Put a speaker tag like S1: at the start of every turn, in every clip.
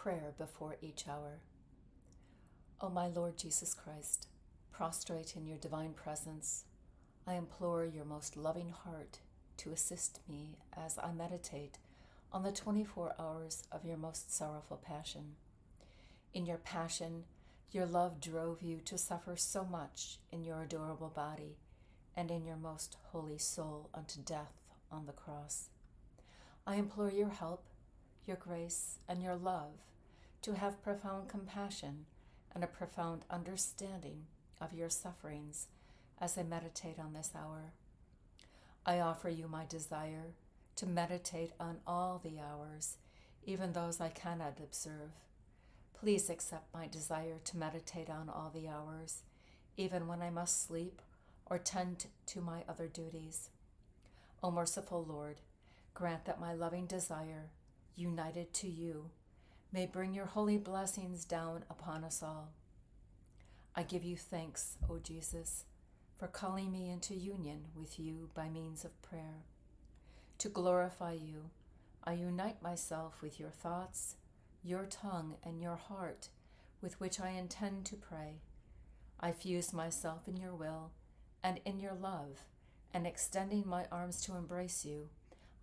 S1: prayer before each hour. O my Lord Jesus Christ, prostrate in your divine presence, I implore your most loving heart to assist me as I meditate on the 24 hours of your most sorrowful passion. In your passion, your love drove you to suffer so much in your adorable body and in your most holy soul unto death on the cross. I implore your help, your grace, and your love to have profound compassion and a profound understanding of your sufferings as I meditate on this hour. I offer you my desire to meditate on all the hours, even those I cannot observe. Please accept my desire to meditate on all the hours, even when I must sleep or tend to my other duties. O merciful Lord, grant that my loving desire, united to you, may bring your holy blessings down upon us all. I give you thanks, O Jesus, for calling me into union with you by means of prayer. To glorify you, I unite myself with your thoughts, your tongue, and your heart, with which I intend to pray. I fuse myself in your will and in your love, and extending my arms to embrace you,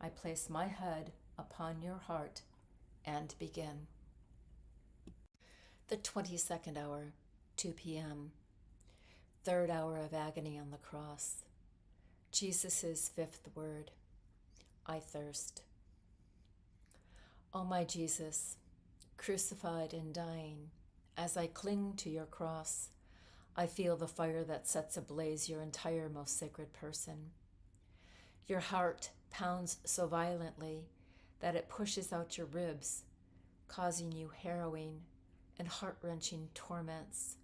S1: I place my head upon your heart and begin. The 22nd hour, 2 p.m., third hour of agony on the cross. Jesus' fifth word, I thirst. O my Jesus, crucified and dying, as I cling to your cross, I feel the fire that sets ablaze your entire most sacred person. Your heart pounds so violently that it pushes out your ribs, causing you harrowing and heart-wrenching torments,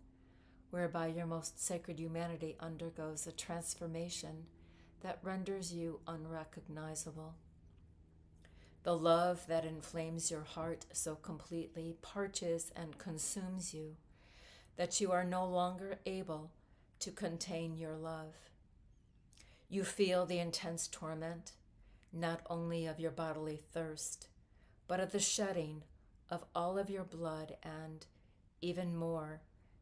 S1: whereby your most sacred humanity undergoes a transformation that renders you unrecognizable. The love that inflames your heart so completely parches and consumes you that you are no longer able to contain your love. You feel the intense torment, not only of your bodily thirst, but of the shedding of all of your blood and, even more,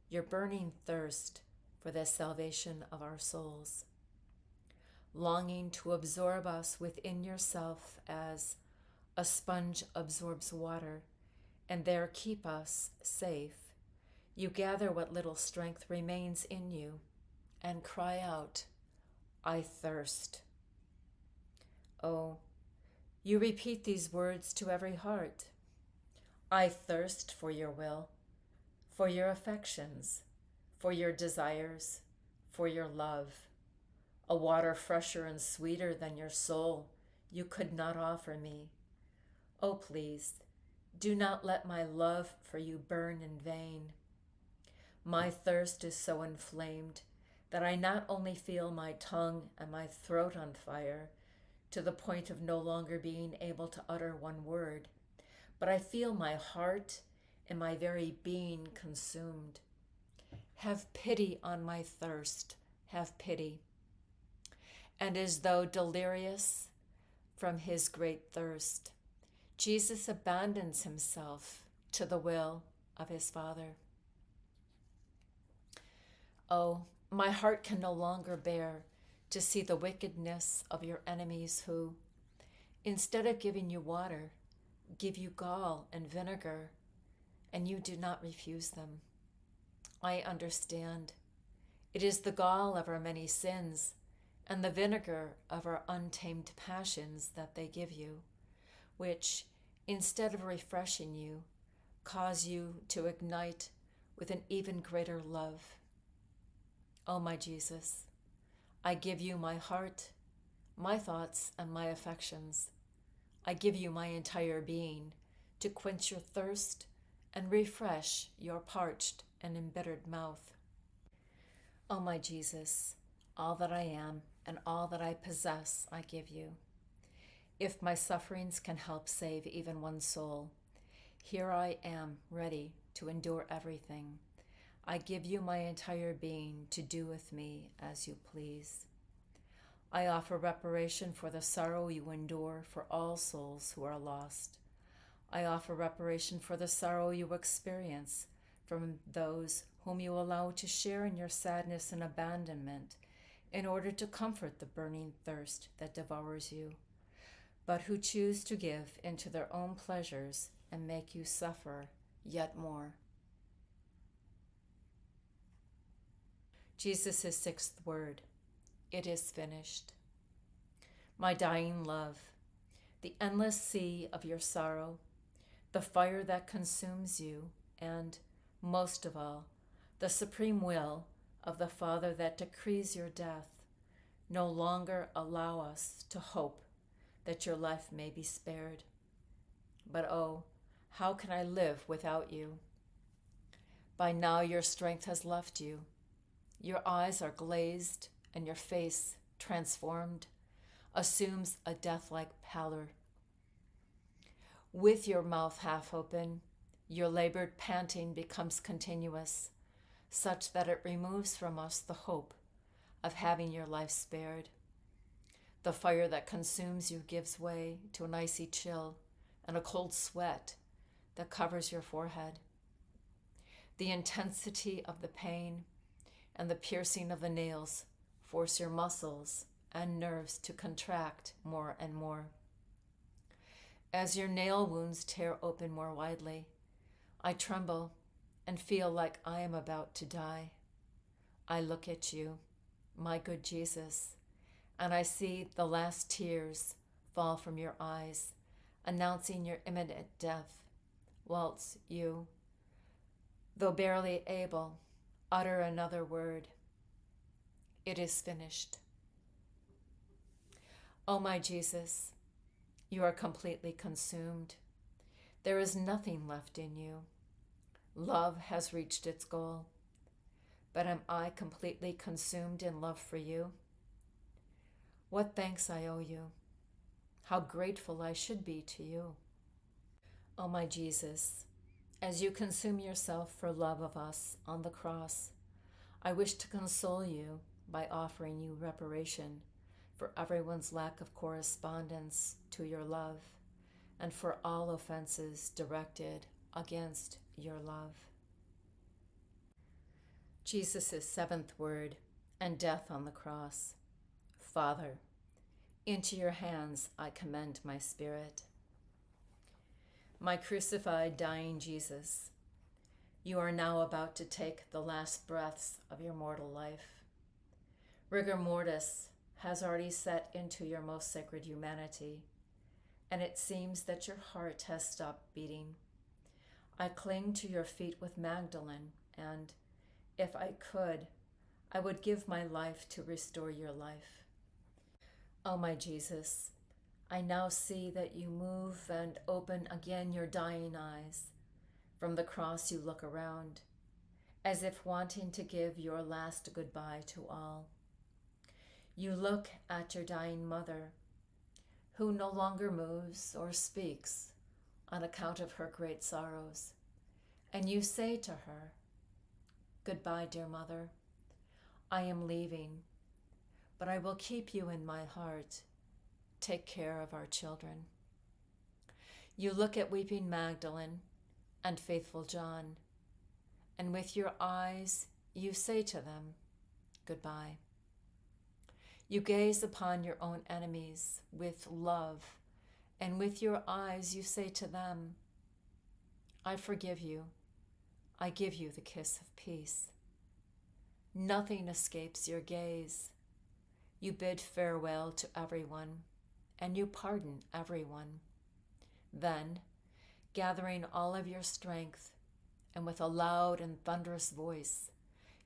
S1: your burning thirst for the salvation of our souls. Longing to absorb us within yourself as a sponge absorbs water, and there keep us safe, you gather what little strength remains in you and cry out, I thirst. Oh, you repeat these words to every heart. I thirst for your will, for your affections, for your desires, for your love, a water fresher and sweeter than your soul you could not offer me. Oh, please, do not let my love for you burn in vain. My thirst is so inflamed that I not only feel my tongue and my throat on fire to the point of no longer being able to utter one word, but I feel my heart and my very being consumed. Have pity on my thirst, have pity. And as though delirious from his great thirst, Jesus abandons himself to the will of his Father. Oh, my heart can no longer bear to see the wickedness of your enemies who, instead of giving you water, give you gall and vinegar, and you do not refuse them. I understand. It is the gall of our many sins and the vinegar of our untamed passions that they give you, which, instead of refreshing you, cause you to ignite with an even greater love. O my Jesus, I give you my heart, my thoughts, and my affections. I give you my entire being to quench your thirst and refresh your parched and embittered mouth. O my Jesus, all that I am and all that I possess I give you. If my sufferings can help save even one soul, here I am ready to endure everything. I give you my entire being to do with me as you please. I offer reparation for the sorrow you endure for all souls who are lost. I offer reparation for the sorrow you experience from those whom you allow to share in your sadness and abandonment in order to comfort the burning thirst that devours you, but who choose to give into their own pleasures and make you suffer yet more. Jesus' sixth word, it is finished. My dying love, the endless sea of your sorrow, the fire that consumes you, and, most of all, the supreme will of the Father that decrees your death, no longer allow us to hope that your life may be spared. But oh, how can I live without you? By now your strength has left you. Your eyes are glazed and your face, transformed, assumes a death-like pallor. With your mouth half open, your labored panting becomes continuous, such that it removes from us the hope of having your life spared. The fire that consumes you gives way to an icy chill and a cold sweat that covers your forehead. The intensity of the pain and the piercing of the nails force your muscles and nerves to contract more and more. As your nail wounds tear open more widely, I tremble and feel like I am about to die. I look at you, my good Jesus, and I see the last tears fall from your eyes, announcing your imminent death, whilst you, though barely able, utter another word. It is finished. O my Jesus, you are completely consumed. There is nothing left in you. Love has reached its goal. But am I completely consumed in love for you? What thanks I owe you. How grateful I should be to you. O my Jesus, as you consume yourself for love of us on the cross, I wish to console you by offering you reparation for everyone's lack of correspondence to your love and for all offenses directed against your love. Jesus' seventh word and death on the cross. Father, into your hands I commend my spirit. My crucified, dying Jesus, you are now about to take the last breaths of your mortal life. Rigor mortis has already set into your most sacred humanity, and it seems that your heart has stopped beating. I cling to your feet with Magdalene, and, if I could, I would give my life to restore your life. O my Jesus, I now see that you move and open again your dying eyes. From the cross you look around, as if wanting to give your last goodbye to all. You look at your dying mother, who no longer moves or speaks on account of her great sorrows, and you say to her, "Goodbye, dear mother. I am leaving, but I will keep you in my heart. Take care of our children." You look at weeping Magdalene and faithful John, and with your eyes you say to them, "Goodbye." You gaze upon your own enemies with love, and with your eyes you say to them, "I forgive you. I give you the kiss of peace." Nothing escapes your gaze. You bid farewell to everyone, and you pardon everyone. Then, gathering all of your strength, and with a loud and thunderous voice,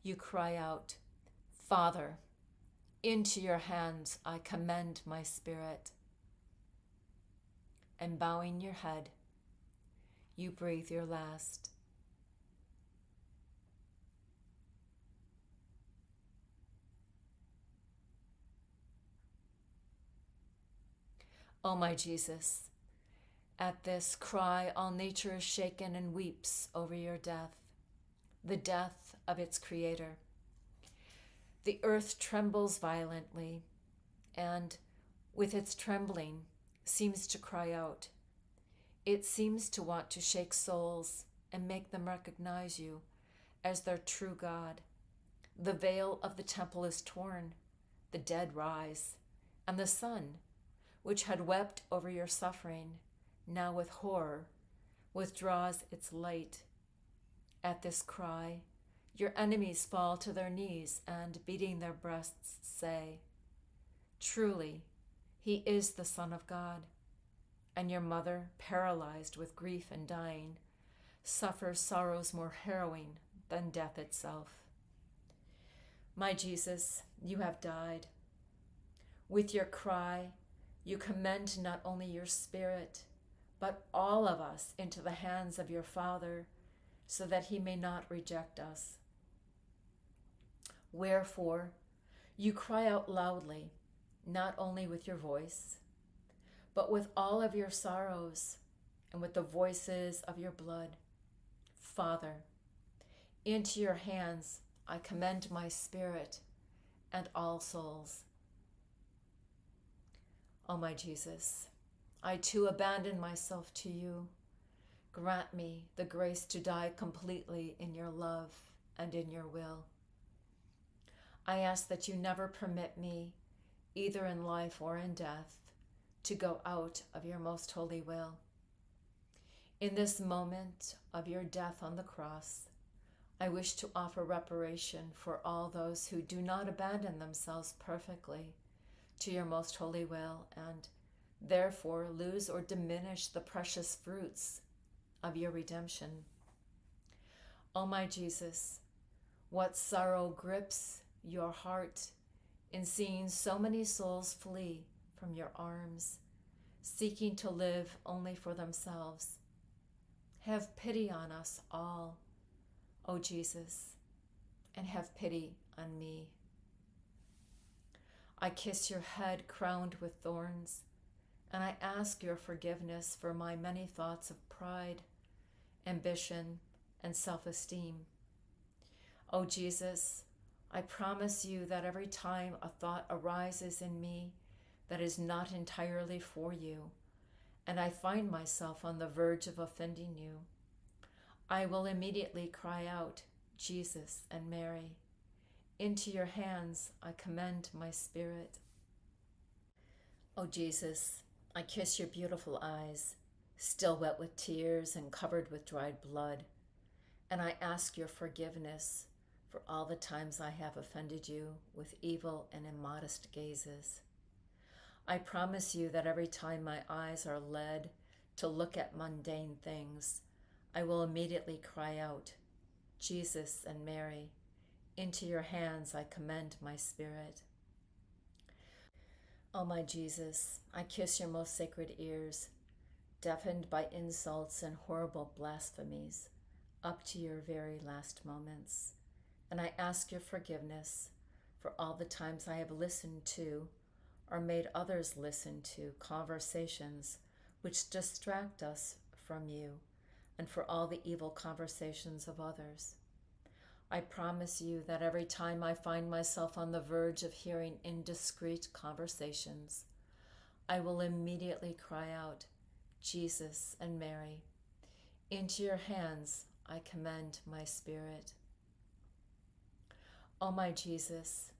S1: you cry out, "Father, into your hands I commend my spirit." And bowing your head, you breathe your last. O my Jesus, at this cry all nature is shaken and weeps over your death, the death of its creator. The earth trembles violently, and with its trembling seems to cry out, It seems to want to shake souls and make them recognize you as their true God. The veil of the temple is torn, the dead rise, and the sun, which had wept over your suffering, now with horror withdraws its light. At this cry, your enemies fall to their knees and, beating their breasts, say, "Truly, he is the Son of God." And your mother, paralyzed with grief and dying, suffers sorrows more harrowing than death itself. My Jesus, you have died. With your cry, you commend not only your spirit, but all of us into the hands of your Father, so that he may not reject us. Wherefore, you cry out loudly, not only with your voice, but with all of your sorrows and with the voices of your blood. Father, into your hands I commend my spirit and all souls. O my Jesus, I too abandon myself to you. Grant me the grace to die completely in your love and in your will. I ask that you never permit me, either in life or in death, to go out of your most holy will. In this moment of your death on the cross, I wish to offer reparation for all those who do not abandon themselves perfectly to your most holy will and therefore lose or diminish the precious fruits of your redemption. O my Jesus, what sorrow grips your heart in seeing so many souls flee from your arms, seeking to live only for themselves. Have pity on us all, O Jesus, and have pity on me. I kiss your head crowned with thorns, and I ask your forgiveness for my many thoughts of pride, ambition, and self-esteem. O Jesus, I promise you that every time a thought arises in me that is not entirely for you, and I find myself on the verge of offending you, I will immediately cry out, Jesus and Mary, into your hands I commend my spirit. O Jesus, I kiss your beautiful eyes, still wet with tears and covered with dried blood, and I ask your forgiveness for all the times I have offended you with evil and immodest gazes. I promise you that every time my eyes are led to look at mundane things, I will immediately cry out, Jesus and Mary, into your hands I commend my spirit. O my Jesus, I kiss your most sacred ears, deafened by insults and horrible blasphemies, up to your very last moments, and I ask your forgiveness for all the times I have listened to or made others listen to conversations which distract us from you, and for all the evil conversations of others. I promise you that every time I find myself on the verge of hearing indiscreet conversations, I will immediately cry out, Jesus and Mary, into your hands I commend my spirit. O my Jesus,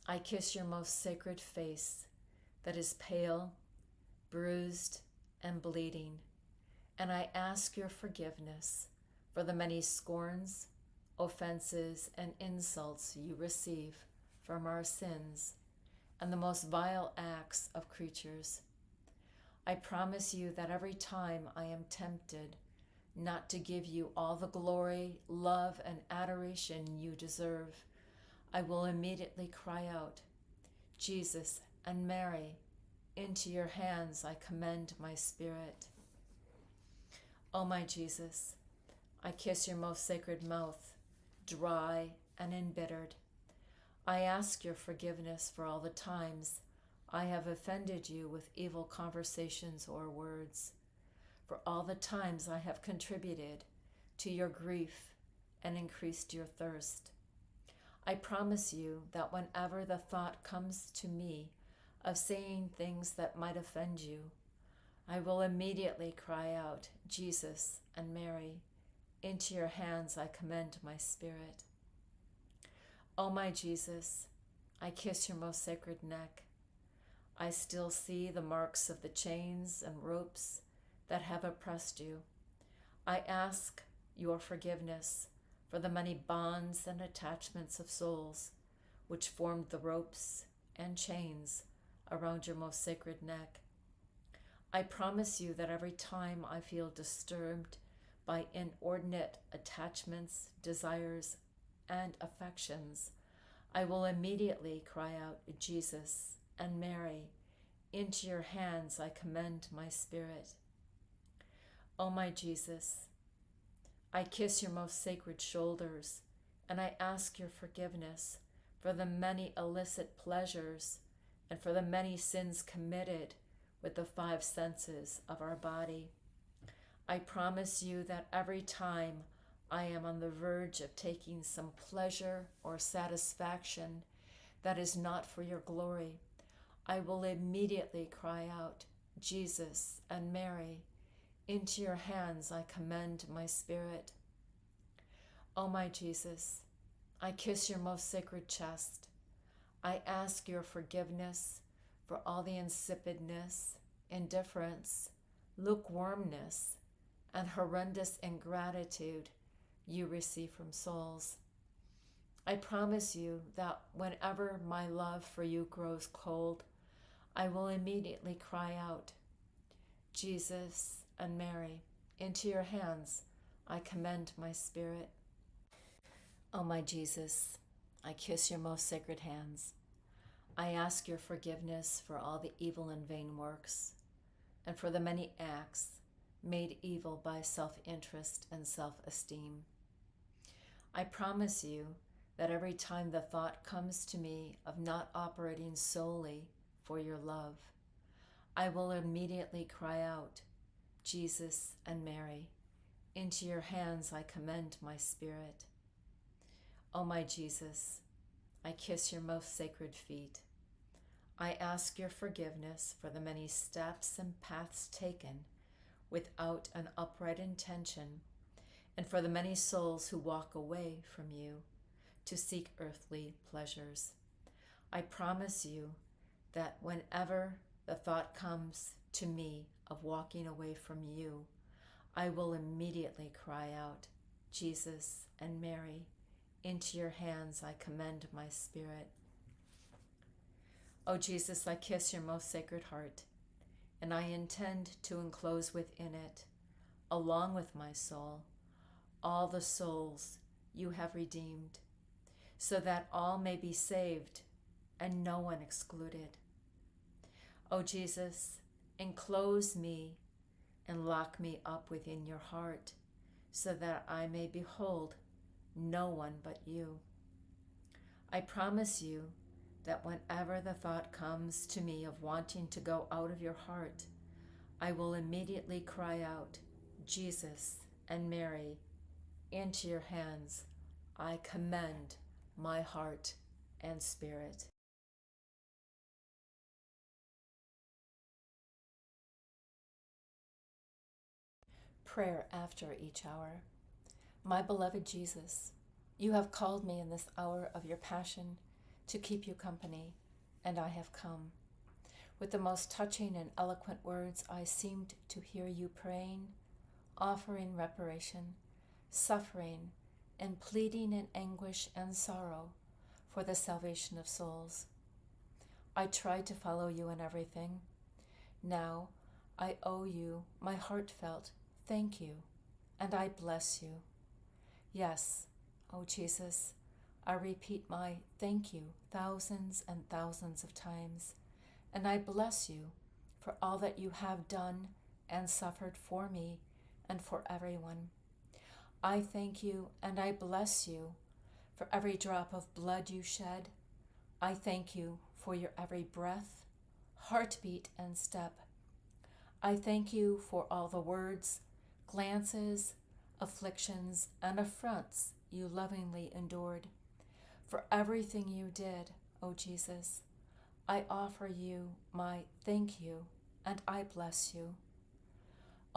S1: I kiss your most sacred face that is pale, bruised, and bleeding, and I ask your forgiveness for the many scorns, offenses, and insults you receive from our sins and the most vile acts of creatures. I promise you that every time I am tempted not to give you all the glory, love, and adoration you deserve, I will immediately cry out, Jesus and Mary, into your hands I commend my spirit. O my Jesus, I kiss your most sacred mouth, dry and embittered. I ask your forgiveness for all the times I have offended you with evil conversations or words, for all the times I have contributed to your grief and increased your thirst. I promise you that whenever the thought comes to me of saying things that might offend you, I will immediately cry out, Jesus and Mary, into your hands I commend my spirit. O my Jesus, I kiss your most sacred neck. I still see the marks of the chains and ropes that have oppressed you. I ask your forgiveness for the many bonds and attachments of souls which formed the ropes and chains around your most sacred neck. I promise you that every time I feel disturbed by inordinate attachments, desires, and affections, I will immediately cry out, Jesus and Mary, into your hands I commend my spirit. O my Jesus, I kiss your most sacred shoulders, and I ask your forgiveness for the many illicit pleasures and for the many sins committed with the five senses of our body. I promise you that every time I am on the verge of taking some pleasure or satisfaction that is not for your glory, I will immediately cry out, Jesus and Mary, into your hands I commend my spirit. O my Jesus, I kiss your most sacred chest. I ask your forgiveness for all the insipidness, indifference, lukewarmness, and horrendous ingratitude you receive from souls. I promise you that whenever my love for you grows cold, I will immediately cry out, Jesus and Mary, into your hands I commend my spirit. O my Jesus, I kiss your most sacred hands. I ask your forgiveness for all the evil and vain works, and for the many acts made evil by self-interest and self-esteem. I promise you that every time the thought comes to me of not operating solely for your love, I will immediately cry out, Jesus and Mary, into your hands I commend my spirit. O my Jesus, I kiss your most sacred feet. I ask your forgiveness for the many steps and paths taken without an upright intention, and for the many souls who walk away from you to seek earthly pleasures. I promise you that whenever the thought comes to me of walking away from you, I will immediately cry out, Jesus and Mary, into your hands I commend my spirit. O Jesus, I kiss your most sacred heart, and I intend to enclose within it, along with my soul, all the souls you have redeemed, so that all may be saved and no one excluded. O Jesus, enclose me and lock me up within your heart, so that I may behold no one but you. I promise you that whenever the thought comes to me of wanting to go out of your heart, I will immediately cry out, Jesus and Mary, into your hands I commend my heart and spirit. Prayer after each hour. My beloved Jesus, you have called me in this hour of your passion to keep you company, and I have come. With the most touching and eloquent words, I seemed to hear you praying, offering reparation, suffering, and pleading in anguish and sorrow for the salvation of souls. I tried to follow you in everything. Now I owe you my heartfelt thank you, and I bless you. Yes, O Jesus, I repeat my thank you thousands and thousands of times, and I bless you for all that you have done and suffered for me and for everyone. I thank you and I bless you for every drop of blood you shed. I thank you for your every breath, heartbeat, and step. I thank you for all the words, glances, afflictions, and affronts you lovingly endured. For everything you did, O Jesus, I offer you my thank you and I bless you.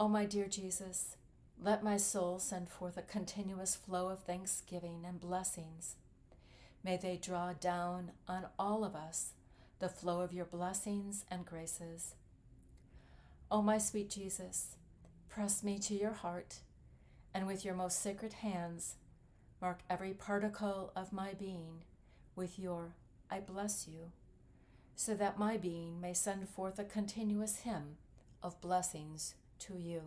S1: O my dear Jesus, let my soul send forth a continuous flow of thanksgiving and blessings. May they draw down on all of us the flow of your blessings and graces. O my sweet Jesus, press me to your heart, and with your most sacred hands, mark every particle of my being with your I bless you, so that my being may send forth a continuous hymn of blessings to you.